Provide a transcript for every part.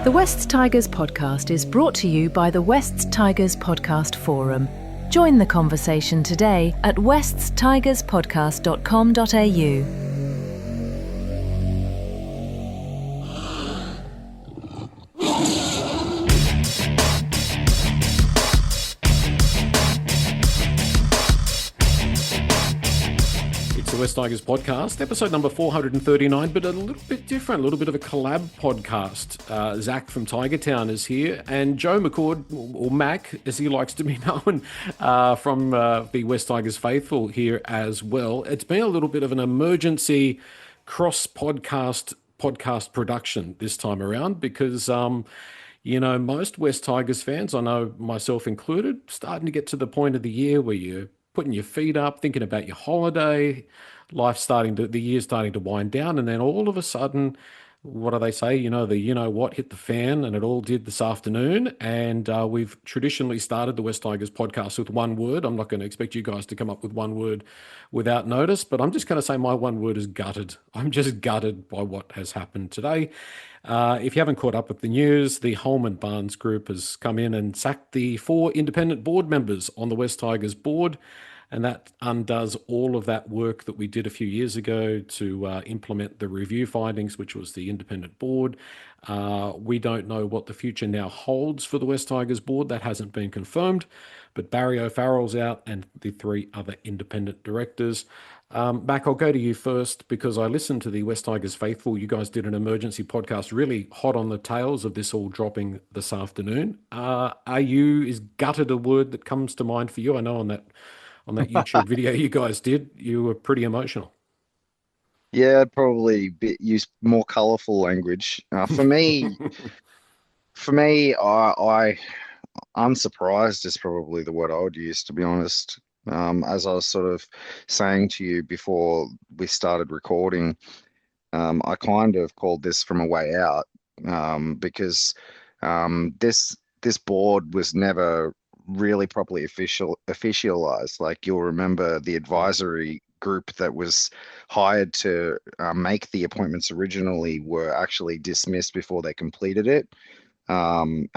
The Wests Tigers podcast is brought to you by the Wests Tigers Podcast Forum. Join the conversation today at weststigerspodcast.com.au. The Wests Tigers podcast, episode number 439, but a little bit different, a little bit of a collab podcast. Zach from Tiger Town is here, and Joe McCord, or Mac, as he likes to be known, from the Wests Tigers faithful here as well. It's been a little bit of an emergency cross-podcast production this time around because, most Wests Tigers fans, I know myself included, starting to get to the point of the year where you're putting your feet up, thinking about your holiday, the year's starting to wind down, and then all of a sudden, what do they say? What hit the fan, and it all did this afternoon. And we've traditionally started the Wests Tigers podcast with one word. I'm not going to expect you guys to come up with one word without notice, but I'm just going to say my one word is gutted. I'm just gutted by what has happened today. If you haven't caught up with the news, the Holman Barnes Group has come in and sacked the 4 independent board members on the Wests Tigers board, and that undoes all of that work that we did a few years ago to implement the review findings, which was the independent board. We don't know what the future now holds for the Wests Tigers board. That hasn't been confirmed, but Barry O'Farrell's out and the 3 other independent directors. Mac, I'll go to you first because I listened to the Wests Tigers Faithful. You guys did an emergency podcast really hot on the tails of this all dropping this afternoon. Is gutted a word that comes to mind for you? I know on that YouTube video you guys did, you were pretty emotional. Yeah, I'd probably use more colourful language. For me, I unsurprised is probably the word I would use, to be honest. As I was sort of saying to you before we started recording, I kind of called this from a way out, because this board was never really properly officialized. Like, you'll remember the advisory group that was hired to make the appointments originally were actually dismissed before they completed it. And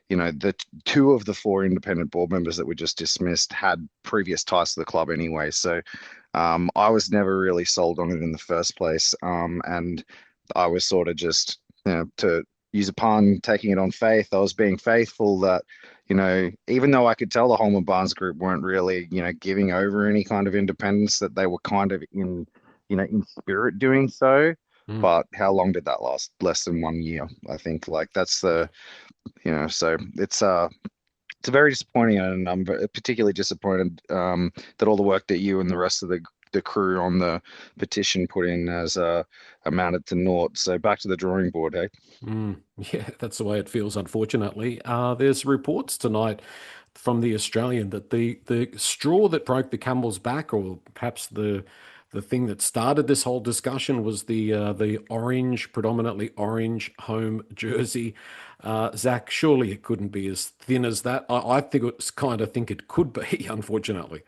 the 2 of the 4 independent board members that were just dismissed had previous ties to the club anyway. So I was never really sold on it in the first place. And I was sort of just, to use a pun, taking it on faith. I was being faithful that, even though I could tell the Holman Barnes Group weren't really, giving over any kind of independence, that they were kind of in spirit doing so. But how long did that last? Less than 1 year, I think. Like, that's the, so it's very disappointing, and I'm particularly disappointed that all the work that you and the rest of the crew on the petition put in has amounted to naught. So back to the drawing board, hey? Yeah, that's the way it feels, unfortunately. There's reports tonight from the Australian that the straw that broke the camel's back, or perhaps the thing that started this whole discussion, was the predominantly orange home jersey. Zach, surely it couldn't be as thin as that. I think it could be, unfortunately.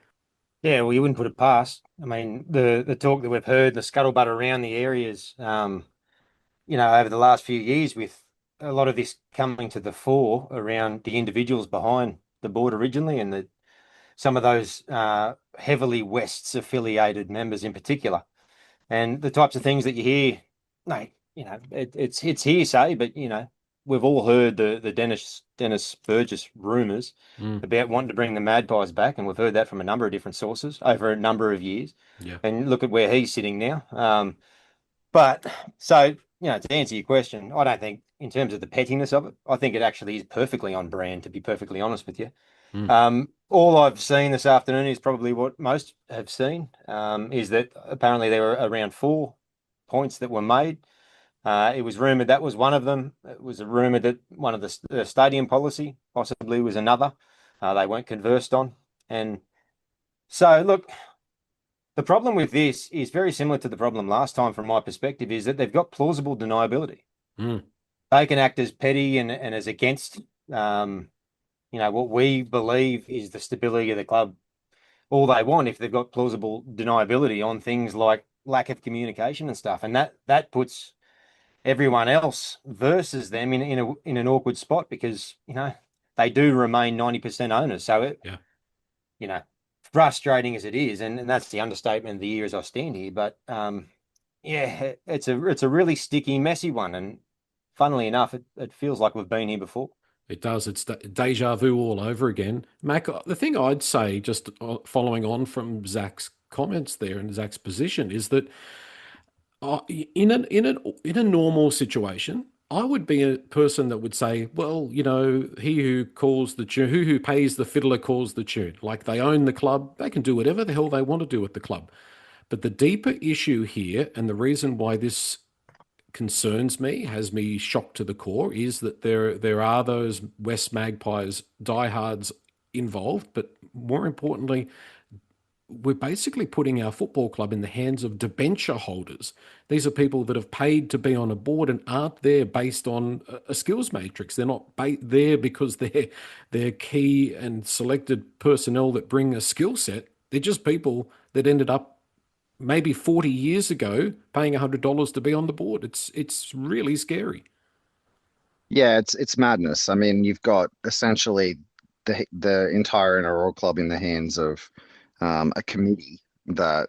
Yeah, well, you wouldn't put it past. I mean, the talk that we've heard, the scuttlebutt around the areas, over the last few years, with a lot of this coming to the fore around the individuals behind the board originally, and some of those heavily Wests affiliated members in particular, and the types of things that you hear, mate, it's hearsay, but we've all heard the Dennis Burgess rumours about wanting to bring the Magpies back, and we've heard that from a number of different sources over a number of years. Yeah. And look at where he's sitting now. But so, to answer your question, I don't think, in terms of the pettiness of it, I think it actually is perfectly on brand, to be perfectly honest with you. All I've seen this afternoon is probably what most have seen, is that apparently there were around 4 points that were made. It was rumoured that was one of them. It was rumoured that one of the stadium policy possibly was another. They weren't conversed on. And so, look, the problem with this is very similar to the problem last time from my perspective, is that they've got plausible deniability. They can act as petty and as against, what we believe is the stability of the club all they want, if they've got plausible deniability on things like lack of communication and stuff. And that puts everyone else versus them in an awkward spot because, they do remain 90% owners. So Yeah. you know, frustrating as it is, and that's the understatement of the year as I stand here. But yeah, it's a really sticky, messy one. And funnily enough, it feels like we've been here before. It does. It's deja vu all over again. Mac, the thing I'd say, just following on from Zach's comments there and Zach's position, is that in a normal situation, I would be a person that would say, well, he who calls the tune, who pays the fiddler calls the tune. Like they own the club, they can do whatever the hell they want to do with the club. But the deeper issue here, and the reason why this concerns me, has me shocked to the core, is that there are those West Magpies diehards involved, but more importantly, we're basically putting our football club in the hands of debenture holders. These are people that have paid to be on a board and aren't there based on a skills matrix. They're not there because they're key and selected personnel that bring a skill set. They're just people that ended up maybe 40 years ago paying $100 to be on the board. It's really scary. Yeah, it's madness. I mean, you've got essentially the entire NRL club in the hands of a committee that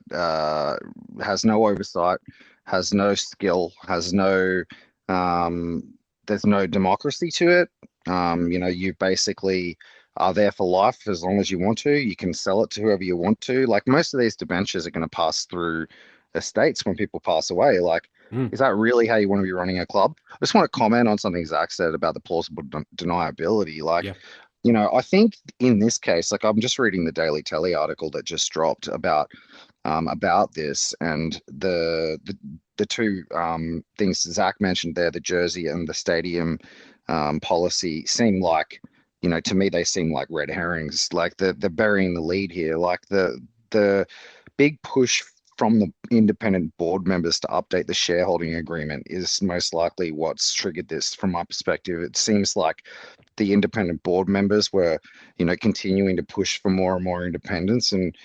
has no oversight, has no skill, has no there's no democracy to it. You basically are there for life as long as you want to. You can sell it to whoever you want to. Like most of these debentures are going to pass through estates when people pass away. Like, Mm, is that really how you want to be running a club? I just want to comment on something Zach said about the plausible deniability. Like, yeah, I think in this case, like I'm just reading the Daily Telly article that just dropped about this, and the two things Zach mentioned there, the jersey and the stadium policy, seem like, to me they seem like red herrings. Like they're burying the lead here. Like the big push from the independent board members to update the shareholding agreement is most likely what's triggered this. From my perspective, it seems like the independent board members were, continuing to push for more and more independence, and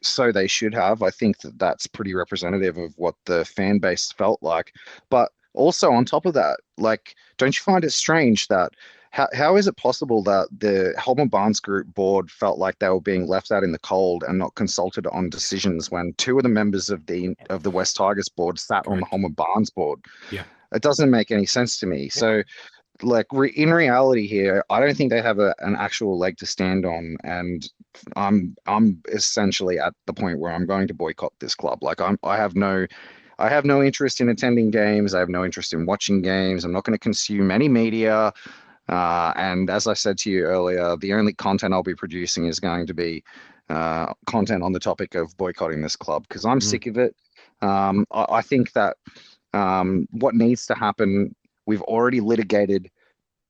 so they should have. I think that that's pretty representative of what the fan base felt like. But also on top of that, like, don't you find it strange that how is it possible that the Holman Barnes Group board felt like they were being left out in the cold and not consulted on decisions when two of the members of the West Tigers board sat on the correct. Holman Barnes board? Yeah. It doesn't make any sense to me. So, like, in reality here, I don't think they have an actual leg to stand on, and I'm essentially at the point where I'm going to boycott this club. Like, I have no interest in attending games. I have no interest in watching games. I'm not going to consume any media. And as I said to you earlier, the only content I'll be producing is going to be content on the topic of boycotting this club because I'm Mm, sick of it. I think that what needs to happen, we've already litigated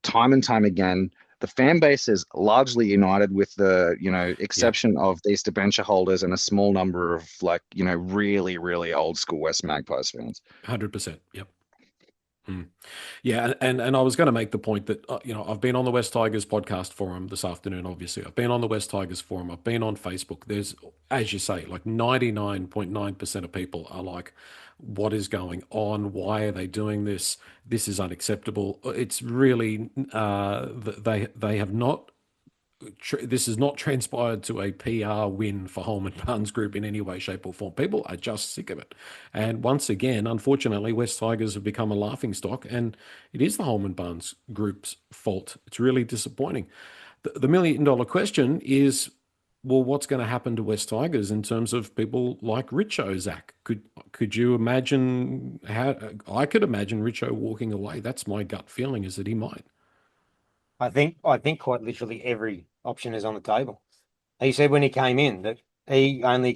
time and time again. The fan base is largely united with the, yeah. exception of these debenture holders and a small number of like, really, really old school West Magpies fans. 100%. Yep. Mm. Yeah, and I was going to make the point that I've been on the West Tigers podcast forum this afternoon. Obviously, I've been on the West Tigers forum. I've been on Facebook. There's, as you say, like 99.9% of people are like, "What is going on? Why are they doing this? This is unacceptable." It's really they have not. This has not transpired to a PR win for Holman Barnes Group in any way, shape, or form. People are just sick of it. And once again, unfortunately, West Tigers have become a laughing stock, and it is the Holman Barnes Group's fault. It's really disappointing. The million-dollar question is, well, what's going to happen to West Tigers in terms of people like Richo, Zach? Could you imagine how I could imagine Richo walking away? That's my gut feeling, is that he might. I think quite literally every option is on the table. He said when he came in that he only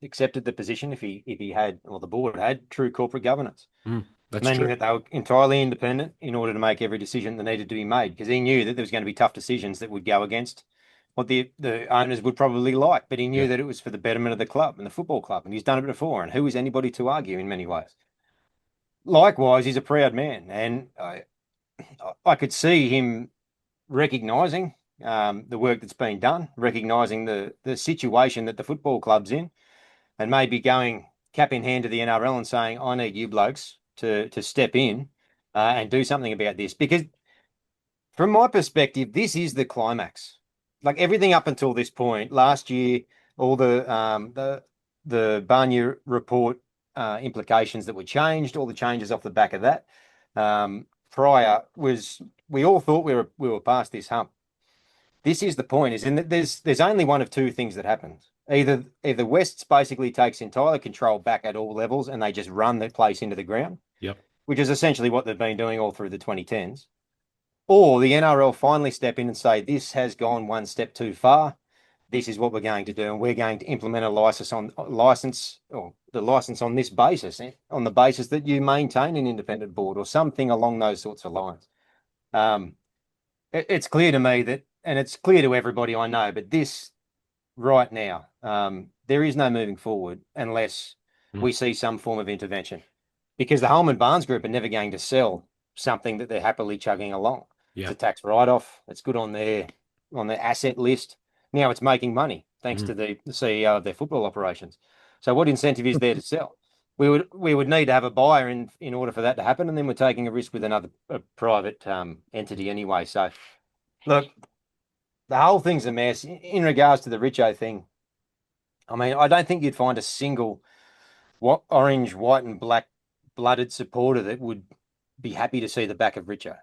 accepted the position if he had, or the board had, true corporate governance, Mm, that's meaning true. that they were entirely independent in order to make every decision that needed to be made, because he knew that there was going to be tough decisions that would go against what the owners would probably like, but he knew Yeah. that it was for the betterment of the club and the football club, and he's done it before, and who is anybody to argue in many ways? Likewise, he's a proud man, and I could see him recognising the work that's been done, recognising the situation that the football club's in, and maybe going cap in hand to the NRL and saying, "I need you blokes to step in and do something about this, because from my perspective, this is the climax. Like everything up until this point, last year, all the Barnier report implications that were changed, all the changes off the back of that. Prior was, we all thought we were past this hump. This is the point, is in that there's only one of two things that happens. Either Wests basically takes entire control back at all levels and they just run the place into the ground. Yep. Which is essentially what they've been doing all through the 2010s. Or the NRL finally step in and say, this has gone one step too far. This is what we're going to do, and we're going to implement a license on this basis, on the basis that you maintain an independent board or something along those sorts of lines. It's clear to me that, and it's clear to everybody I know, but this right now, there is no moving forward unless we see some form of intervention, because the Holman Barnes Group are never going to sell something that they're happily chugging along. Yeah. It's a tax write-off. It's good on their asset list. Now it's making money thanks to the CEO of their football operations. So what incentive is there to sell? We would need to have a buyer in order for that to happen, and then we're taking a risk with a private entity anyway. So look, the whole thing's a mess. In regards to the Richo thing, I mean, I don't think you'd find a single orange, white, and black blooded supporter that would be happy to see the back of Richo.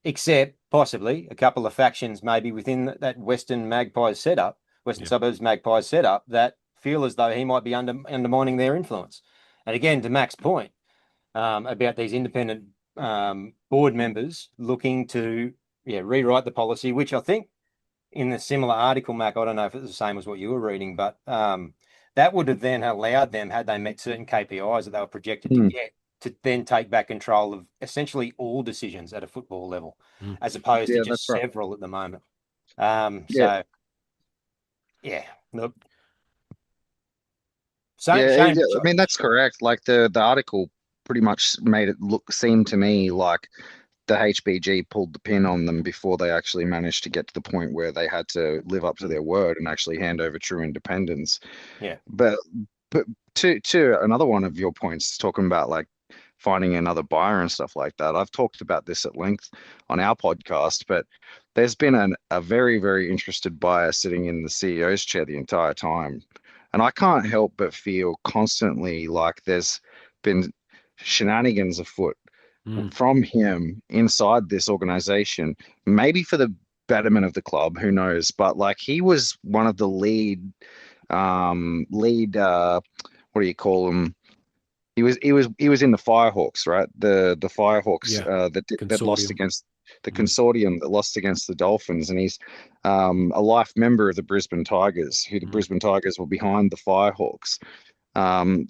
Except possibly a couple of factions maybe within that Western Suburbs Magpies setup that feel as though he might be undermining their influence. And again, to Mac's point about these independent board members looking to rewrite the policy, which I think in the similar article, Mac, I don't know if it's the same as what you were reading, but that would have then allowed them, had they met certain KPIs that they were projected to get, to then take back control of essentially all decisions at a football level, as opposed to just several at the moment. So, look. I mean, that's correct. Like the article pretty much made it seem to me like the HBG pulled the pin on them before they actually managed to get to the point where they had to live up to their word and actually hand over true independence. Yeah. But to another one of your points, talking about like finding another buyer and stuff like that. I've talked about this at length on our podcast, but there's been a very, very interested buyer sitting in the CEO's chair the entire time. And I can't help but feel constantly like there's been shenanigans afoot from him inside this organization, maybe for the betterment of the club, who knows? But like he was one of the lead, what do you call them? He was in the Firehawks, right? The Firehawks that lost against the consortium that lost against the Dolphins, and he's a life member of the Brisbane Tigers, who the Brisbane Tigers were behind the Firehawks.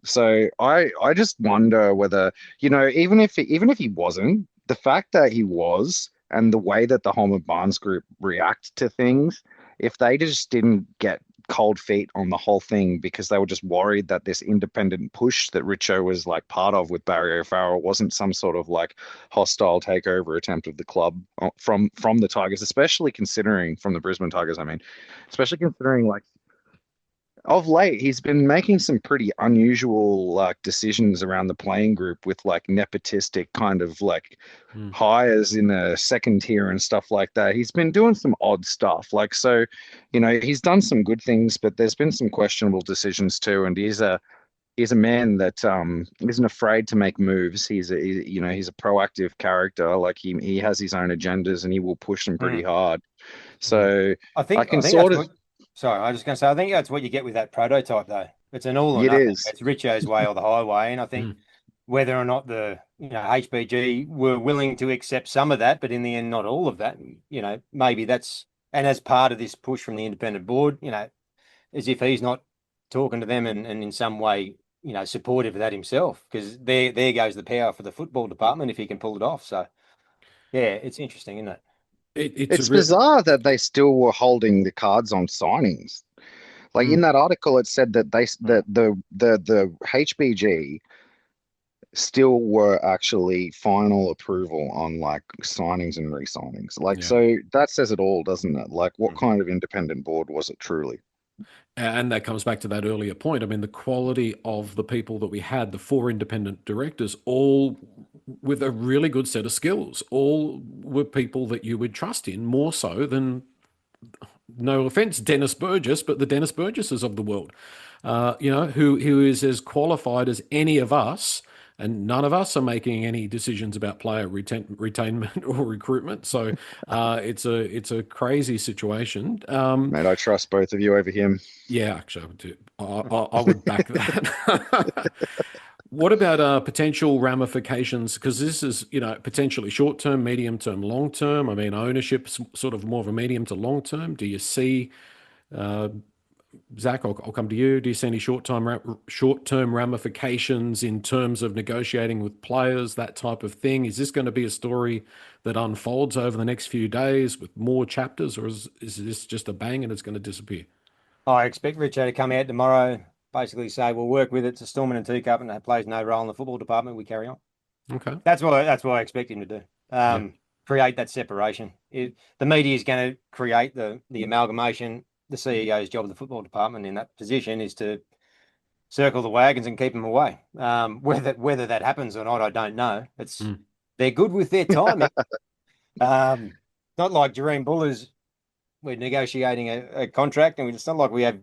So I just wonder whether, even if he wasn't, the fact that he was, and the way that the Holman Barnes Group react to things, if they just didn't get cold feet on the whole thing because they were just worried that this independent push that Richo was like part of with Barry O'Farrell wasn't some sort of like hostile takeover attempt of the club from the Tigers, especially considering from the Brisbane Tigers, especially considering like of late, he's been making some pretty unusual like decisions around the playing group with like nepotistic kind of like hires in a second tier and stuff like that. He's been doing some odd stuff. Like, so, he's done some good things, but there's been some questionable decisions too. And he's a man that isn't afraid to make moves. He's a proactive character. Like he has his own agendas and he will push them pretty hard. So I think sorry, I was just going to say, I think that's what you get with that prototype, though. It's an all or nothing. It's Richo's way or the highway. And I think whether or not the HBG were willing to accept some of that, but in the end, not all of that, maybe that's, and as part of this push from the independent board, as if he's not talking to them and in some way, supportive of that himself, because there goes the power for the football department if he can pull it off. So, yeah, it's interesting, isn't it? It's bizarre that they still were holding the cards on signings. Like in that article, it said that the HBG still were actually final approval on like signings and re-signings. Like, so that says it all, doesn't it? Like, what kind of independent board was it truly? And that comes back to that earlier point. I mean, the quality of the people that we had, the four independent directors, all with a really good set of skills, all were people that you would trust in more so than, no offense, Dennis Burgess, but the Dennis Burgesses of the world, who is as qualified as any of us, and none of us are making any decisions about player retainment or recruitment. So it's a crazy situation. Mate, I trust both of you over him. Yeah, actually, I would do. I would back that. What about potential ramifications? Because this is, potentially short term, medium term, long term. I mean, ownership's sort of more of a medium to long term. Do you see, uh, Zach? I'll come to you. Do you see any short term ramifications in terms of negotiating with players, that type of thing? Is this going to be a story that unfolds over the next few days with more chapters, or is this just a bang and it's going to disappear? I expect Richo to come out tomorrow, basically say we'll work with it. It's a Storming and Teacup, and that plays no role in the football department. We carry on. Okay. That's what I expect him to do. Yeah. Create that separation. The media is going to create the amalgamation. The CEO's job of the football department in that position is to circle the wagons and keep them away. Whether that happens or not, I don't know. They're good with their timing. Not like Jerome Buller's. We're negotiating a contract, and it's not like we have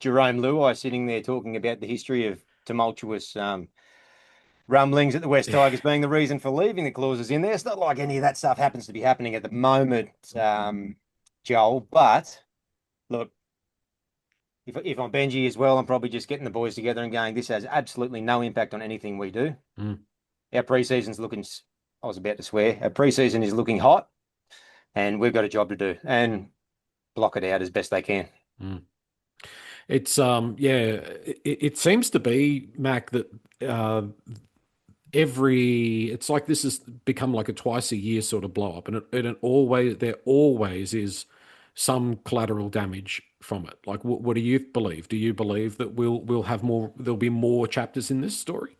Jerome Luai sitting there talking about the history of tumultuous rumblings at the Wests Tigers being the reason for leaving the clauses in there. It's not like any of that stuff happens to be happening at the moment, Joel. But look, if I'm Benji as well, I'm probably just getting the boys together and going, this has absolutely no impact on anything we do. Our preseason's looking, I was about to swear, our preseason is looking hot. And we've got a job to do and block it out as best they can. It's it seems to be, Mac, that it's like this has become like a twice a year sort of blow up, and there always is some collateral damage from it. Like, what do you believe? Do you believe that there'll be more chapters in this story?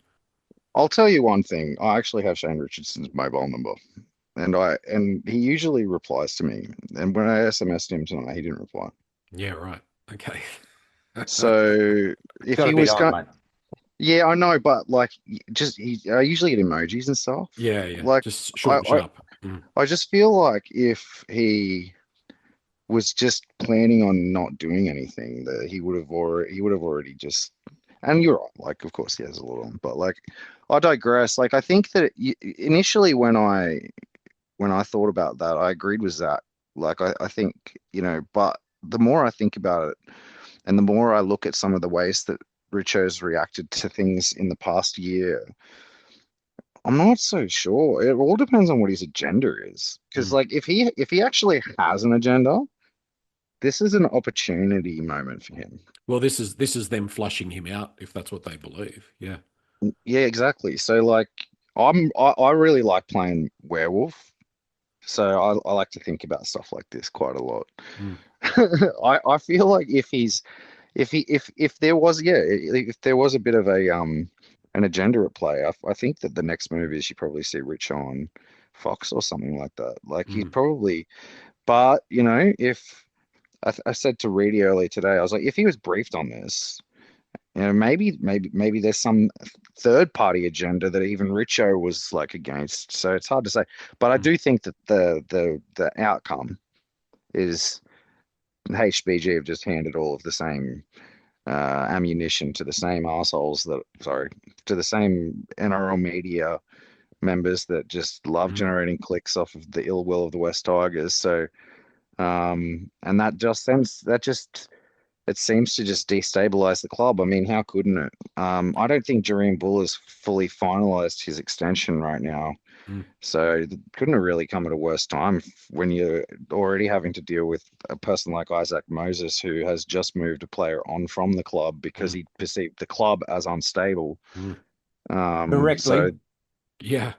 I'll tell you one thing. I actually have Shane Richardson's mobile number. And he usually replies to me. And when I SMS'd him tonight, he didn't reply. Yeah, right. Okay. So if he was going, yeah, I know, but like, I usually get emojis and stuff. Yeah. Like, just short and sharp. I just feel like if he was just planning on not doing anything, that he would have already just. And you're right. Like, of course, he has a lot on, but like, I digress. Like, I think that initially when I thought about that, I agreed with that. Like, I think, but the more I think about it and the more I look at some of the ways that Richo's reacted to things in the past year, I'm not so sure. It all depends on what his agenda is. Because like if he actually has an agenda, this is an opportunity moment for him. Well, this is them flushing him out if that's what they believe. Yeah. Yeah, exactly. So like I really like playing werewolf. So I like to think about stuff like this quite a lot. I feel like if there was a bit of an agenda at play, I think that the next move is you probably see Rich on Fox or something like that. Like he'd probably, but if I said to Reedy earlier today, I was like, if he was briefed on this, maybe there's some third party agenda that even Richo was like against. So it's hard to say, but I do think that the outcome is HBG have just handed all of the same ammunition to the same assholes to the same NRL media members that just love generating clicks off of the ill will of the Wests Tigers. So, and it seems to just destabilize the club. I mean, how couldn't it? I don't think Jerome Buller's fully finalized his extension right now. So it couldn't have really come at a worse time when you're already having to deal with a person like Isaac Moses, who has just moved a player on from the club because he perceived the club as unstable. Correctly. So, yeah,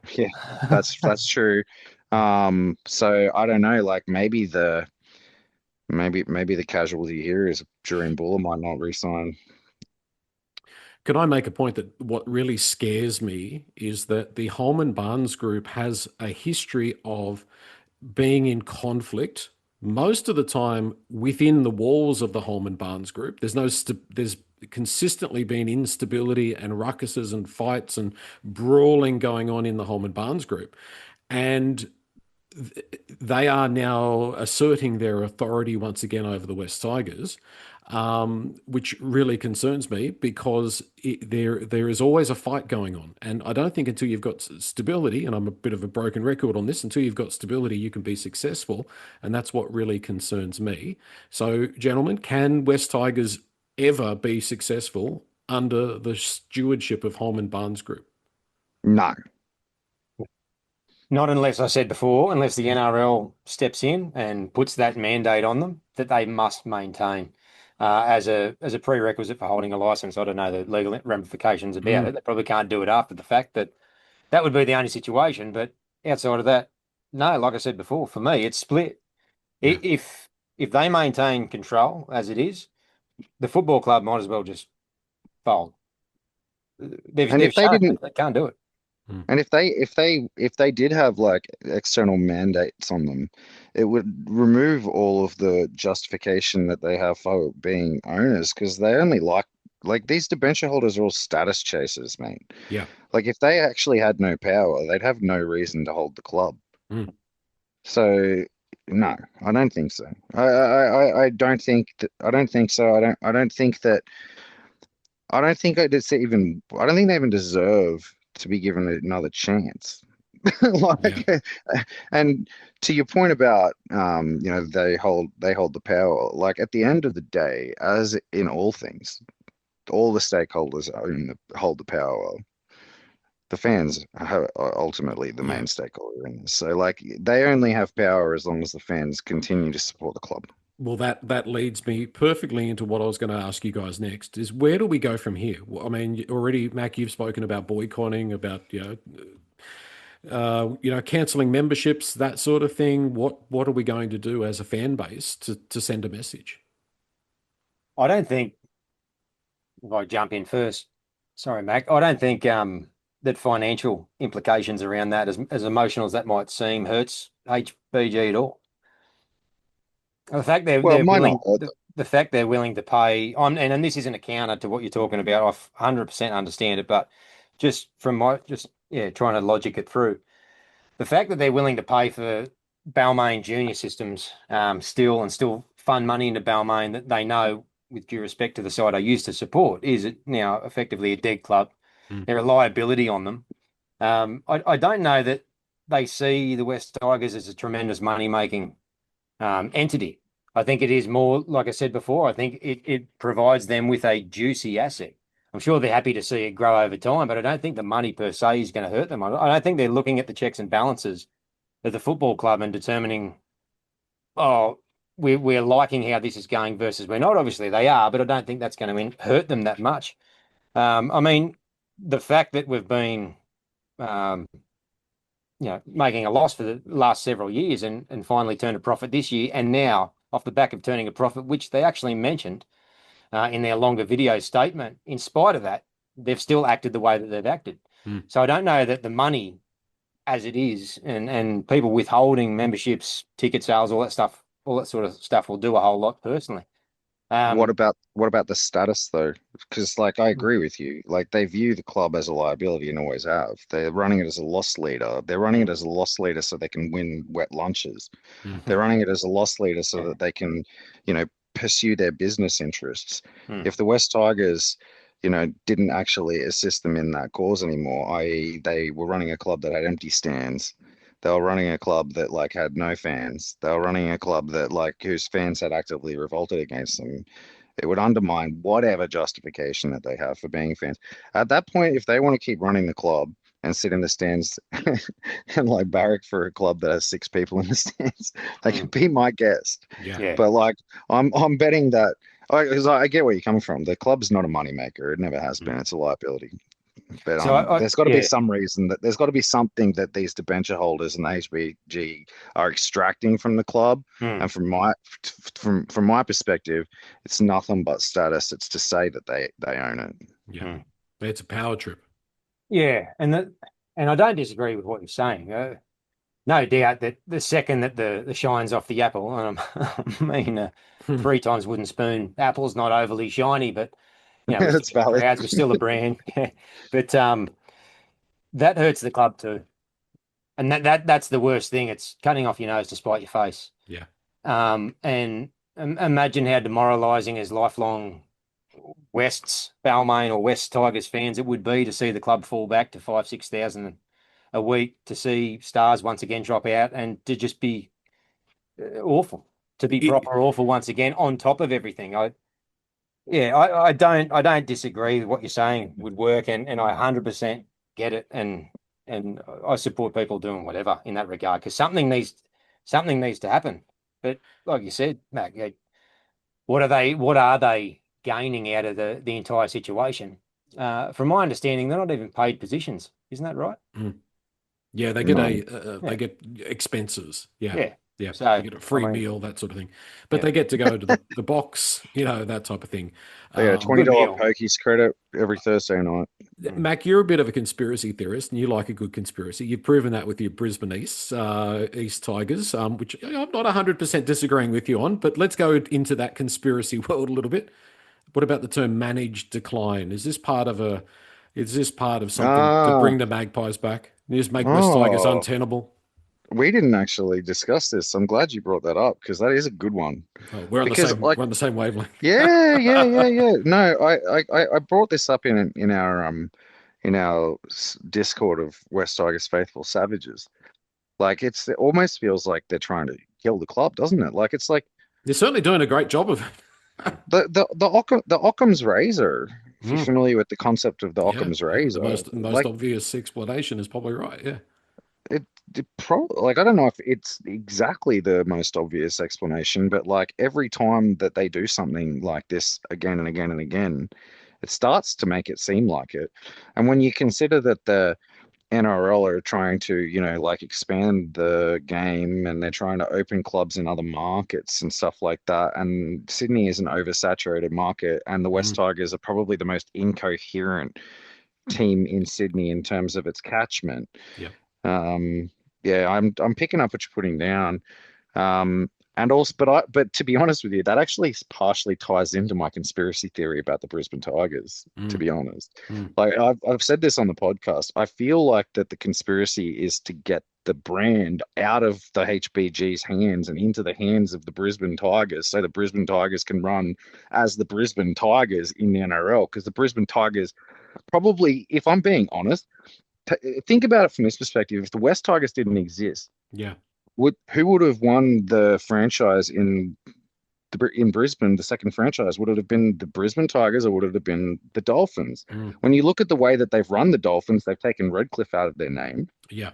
that's true. So I don't know, like maybe the casualty here is Jerome Buller might not resign. Can I make a point that what really scares me is that the Holman Barnes Group has a history of being in conflict most of the time within the walls of the Holman Barnes Group. There's consistently been instability and ruckuses and fights and brawling going on in the Holman Barnes Group. And they are now asserting their authority once again over the Wests Tigers, which really concerns me because there is always a fight going on. And I don't think until you've got stability, and I'm a bit of a broken record on this, until you've got stability, you can be successful. And that's what really concerns me. So, gentlemen, can Wests Tigers ever be successful under the stewardship of Holman Barnes Group? No. Not unless, I said before, unless the NRL steps in and puts that mandate on them that they must maintain as a prerequisite for holding a license. I don't know the legal ramifications about it. They probably can't do it after the fact. That would be the only situation. But outside of that, no. Like I said before, for me, it's split. Yeah. If they maintain control as it is, the football club might as well just fold. They've shown they can't do it. And if they did have like external mandates on them, it would remove all of the justification that they have for being owners, because they only like these debenture holders are all status chasers, mate. Yeah. Like if they actually had no power, they'd have no reason to hold the club. Mm. So no, I don't think so. I don't think that. I don't think so. I don't think that. I don't think I just even. I don't think they even deserve to be given another chance. Like, and to your point about they hold the power. Like at the end of the day, as in all things, all the stakeholders hold the power. The fans are ultimately the main stakeholder in this. So like they only have power as long as the fans continue to support the club. Well, that leads me perfectly into what I was going to ask you guys next, is where do we go from here? I mean, already, Mac, you've spoken about boycotting, about, cancelling memberships, that sort of thing. What are we going to do as a fan base to send a message? I don't think, if I jump in first, sorry, Mac, I don't think that financial implications around that, as emotional as that might seem, hurts HBG at all. The fact they're willing, the fact they're willing to pay on, and this isn't a counter to what you're talking about. I 100% understand it, but just from trying to logic it through, the fact that they're willing to pay for Balmain junior systems still fund money into Balmain that they know, with due respect to the side I used to support, is now effectively a dead club. They're a liability on them. I don't know that they see the Wests Tigers as a tremendous money making entity. I think it is more, like I said before, I think it provides them with a juicy asset. I'm sure they're happy to see it grow over time, but I don't think the money per se is going to hurt them. I don't think they're looking at the checks and balances of the football club and determining, we're liking how this is going versus we're not. Obviously they are, but I don't think that's going to hurt them that much. I mean, the fact that we've been making a loss for the last several years and finally turned a profit this year, and now off the back of turning a profit, which they actually mentioned in their longer video statement, in spite of that, they've still acted the way that they've acted. So I don't know that the money as it is and people withholding memberships, ticket sales, all that sort of stuff will do a whole lot personally. What about the status though? Because like I agree with you. Like they view the club as a liability and always have. They're running it as a loss leader. They're running it as a loss leader so they can win wet lunches. They're running it as a loss leader so that they can, pursue their business interests. If the Wests Tigers, didn't actually assist them in that cause anymore, i.e., they were running a club that had empty stands. They were running a club that like had no fans. They were running a club that like whose fans had actively revolted against them. It would undermine whatever justification that they have for being fans. At that point, if they want to keep running the club and sit in the stands and like barrack for a club that has 6 people in the stands, they can be my guest. But like I'm betting that, because I get where you're coming from. The club's not a moneymaker. It never has been. It's a liability. But there's got to be some reason that there's got to be something that these debenture holders and the HBG are extracting from the club. And from my perspective, it's nothing but status. It's to say that they own it. Yeah, it's a power trip. Yeah, and I don't disagree with what you're saying. no doubt that the second that the shine's off the apple, I mean, three times wooden spoon, apple's not overly shiny, but we still That's got valid. crowds, we're still a brand. But that hurts the club too. And that's the worst thing. It's cutting off your nose to spite your face. Yeah. And imagine how demoralising as lifelong Wests, Balmain or Wests Tigers fans it would be to see the club fall back to 5,000-6,000 a week, to see stars once again drop out, and to just be awful, to be proper awful once again on top of everything. I don't disagree with what you're saying would work, and I 100% get it, and I support people doing whatever in that regard, because something needs to happen. But like you said, Mac, what are they gaining out of the entire situation? From my understanding, they're not even paid positions, isn't that right? Mm. Yeah, they get No. they get expenses. Yeah. Yeah. Yeah. So They get a free I mean, meal, that sort of thing. But yeah, they get to go to the box, that type of thing. They get a good $20 meal. pokies credit every Thursday night. Mac, you're a bit of a conspiracy theorist, and you like a good conspiracy. You've proven that with your Brisbane East Tigers, which I'm not 100% disagreeing with you on. But let's go into that conspiracy world a little bit. What about the term managed decline? Is this part of something to Ah, bring the Magpies back? You just make West Tigers oh, untenable? we didn't actually discuss this. I'm glad you brought that up because that is a good one. Oh, we're on the Because same like, we're on the same wavelength. yeah. No, I brought this up in our Discord of West Tigers Faithful Savages. Like it almost feels like they're trying to kill the club, doesn't it? Like it's like You're certainly doing a great job of it. the Occam's razor. If you're Mm, familiar with the concept of the yeah, Occam's yeah. The razor, most like obvious explanation is probably right. Yeah. it probably like I don't know if it's exactly the most obvious explanation, but like every time that they do something like this again and again and again, it starts to make it seem like it. And when you consider that the NRL are trying to, like expand the game and they're trying to open clubs in other markets and stuff like that. And Sydney is an oversaturated market, and the West Mm, Tigers are probably the most incoherent team in Sydney in terms of its catchment. yeah. Um, yeah, I'm picking up what you're putting down. And also, but to be honest with you, that actually partially ties into my conspiracy theory about the Brisbane Tigers, to Mm, be honest. mm, Like I've said this on the podcast. I feel like that the conspiracy is to get the brand out of the HBG's hands and into the hands of the Brisbane Tigers, so the Brisbane Tigers can run as the Brisbane Tigers in the NRL. Because the Brisbane Tigers probably, if I'm being honest, think about it from this perspective. If the West Tigers didn't exist, yeah. who would have won the franchise in Brisbane? The second franchise, would it have been the Brisbane Tigers or would it have been the Dolphins? Mm, When you look at the way that they've run the Dolphins, they've taken Redcliffe out of their name. yeah.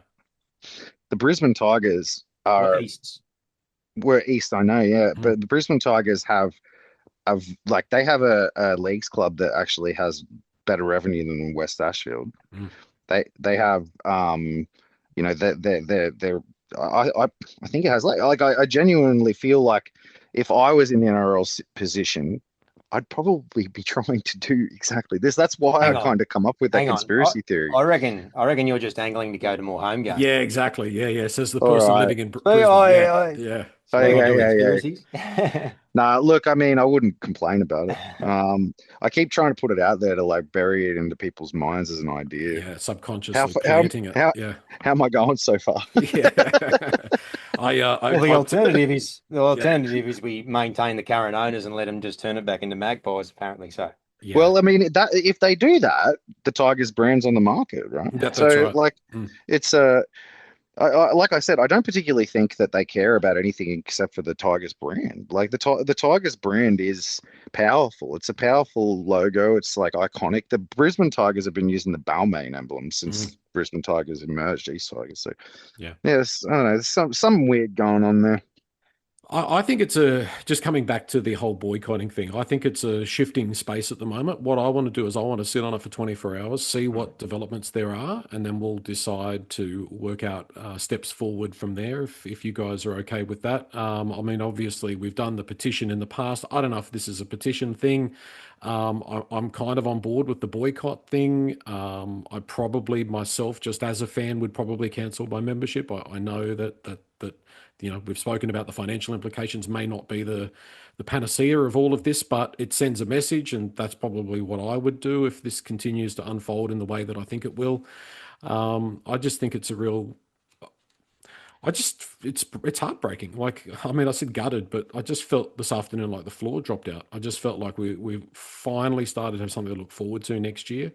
The Brisbane Tigers Well, are Easts. were East, I know, yeah, Mm, but the Brisbane Tigers have like they have a leagues club that actually has better revenue than West Ashfield. mm. They have they're I think it has I genuinely feel like if I was in the NRL position, I'd probably be trying to do exactly this. That's why I Hang on, kind of come up with that hang on. conspiracy theory. I reckon you're just angling to go to more home games. Yeah, exactly. Yeah, yeah. Says the All person right. living in Hey, Brisbane. Yeah, I yeah. Oh, What are you yeah, doing? yeah, yeah. conspiracies. Nah, look, I mean, I wouldn't complain about it. I keep trying to put it out there to like bury it into people's minds as an idea. Yeah, How subconsciously fa- how planting it. how Yeah, how am I going so far? yeah. I Well, the yeah, alternative is we maintain the current owners and let them just turn it back into magpies. Apparently, so yeah. Well, I mean, that if they do that, the Tigers brand's on the market, right? That's So, right. like, Mm, it's like I said, I don't particularly think that they care about anything except for the Tigers brand. Like the Tigers brand is powerful. It's a powerful logo. It's like iconic. The Brisbane Tigers have been using the Balmain emblem mm, since Brisbane Tigers emerged, East Tigers. So, yeah. yes, I don't know. There's something weird going on there. I think it's just coming back to the whole boycotting thing. I think it's a shifting space at the moment. What I want to do is I want to sit on it for 24 hours, see what developments there are, and then we'll decide to work out steps forward from there if you guys are okay with that. I mean, obviously, we've done the petition in the past. I don't know if this is a petition thing. I'm kind of on board with the boycott thing. I probably myself, just as a fan, would probably cancel my membership. I know that we've spoken about the financial implications may not be the panacea of all of this, but it sends a message, and that's probably what I would do if this continues to unfold in the way that I think it will. I just think it's a real. It's heartbreaking. Like, I mean, I said gutted, but I just felt this afternoon like the floor dropped out. I just felt like we finally started to have something to look forward to next year,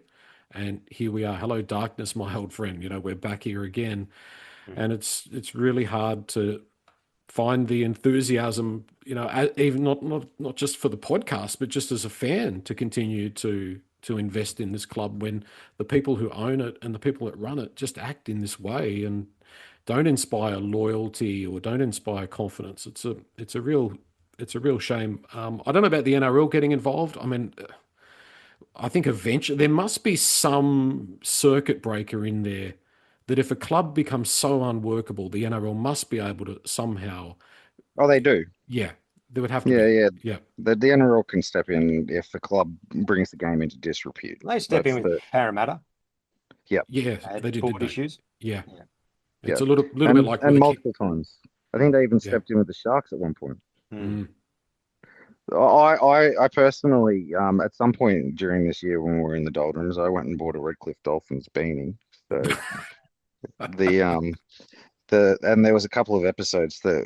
and here we are. Hello, darkness, my old friend. We're back here again, and it's really hard to find the enthusiasm. Even not just for the podcast, but just as a fan to continue to invest in this club when the people who own it and the people that run it just act in this way and don't inspire loyalty or don't inspire confidence. It's a real shame. I don't know about the NRL getting involved. I mean, I think eventually there must be some circuit breaker in there that if a club becomes so unworkable, the NRL must be able to somehow. Oh, they do. Yeah, there would have to Yeah, be. yeah. Yeah. The NRL can step in if the club brings the game into disrepute. They step in with Parramatta. Yeah, Had they did. board Didn't they? issues. Yeah. Yeah. It's a little bit like and with multiple times. I think they even stepped in with the Sharks at one point. Mm. I personally, at some point during this year when we were in the doldrums, I went and bought a Redcliffe Dolphins beanie. So and there was a couple of episodes that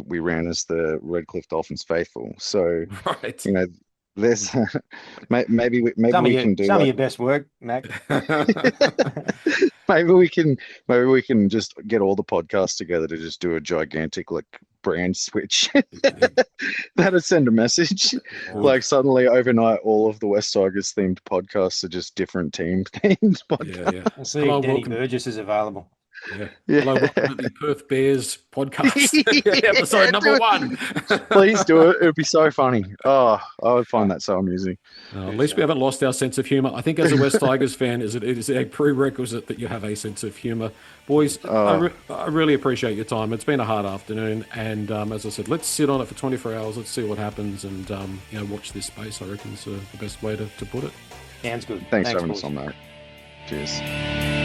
we ran as the Redcliffe Dolphins faithful. So Right. there's maybe we can do some of your best work, Mac. maybe we can just get all the podcasts together to just do a gigantic brand switch. That'd send a message. Like suddenly overnight, all of the Wests Tigers themed podcasts are just different team themed podcasts. Yeah. I'll see if Danny Burgess is available. Yeah. Hello, welcome to the Perth Bears podcast, episode number 1. Please do it. It would be so funny. Oh, I would find that so amusing. At least we haven't lost our sense of humour. I think as a Wests Tigers fan, it is a prerequisite that you have a sense of humour. Boys, I really appreciate your time. It's been a hard afternoon, and as I said, let's sit on it for 24 hours. Let's see what happens, and watch this space. I reckon is the best way to put it. Sounds good. Thanks for having us on, mate. Cheers.